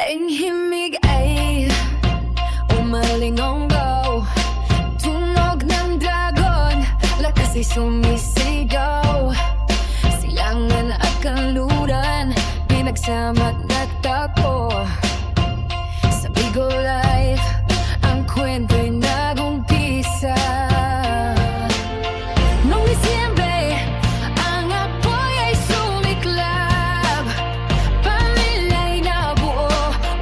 Daing himig ay umalingonggo. Tunog ng dragon, lakas ay sumisigaw. Silangan at kanluran, pinagsama't nagtagpo. Sa Bigo Life, ang kwento'y nag-umpisa. Noong Disyembre, ang apoy ay sumiklab. Pamilya'y nabuo,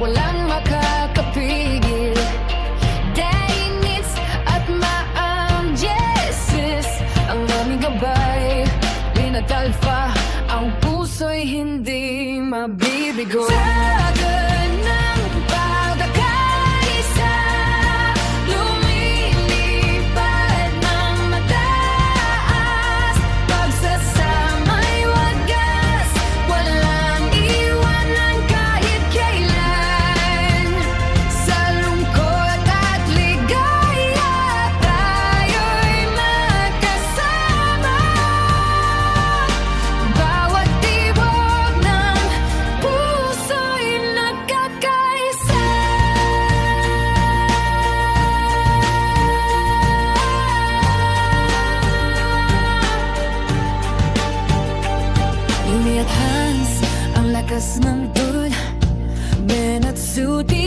walang makakapigil. Dainits at Maang Jesus, ang aming gabay. Linatalfa, ang puso'y hindi mabibigo. Tagan ng pagkakaisa, lumilipad ng mataas. Pagsasama'y wagas, walang iwanan kahit kailan. Sa lungkot at ligaya, tayo'y magkasama. Bawat tibok ng puso'y nagkakaisa. Yumi at Hans, ang lakas ng dud. Ben at Suti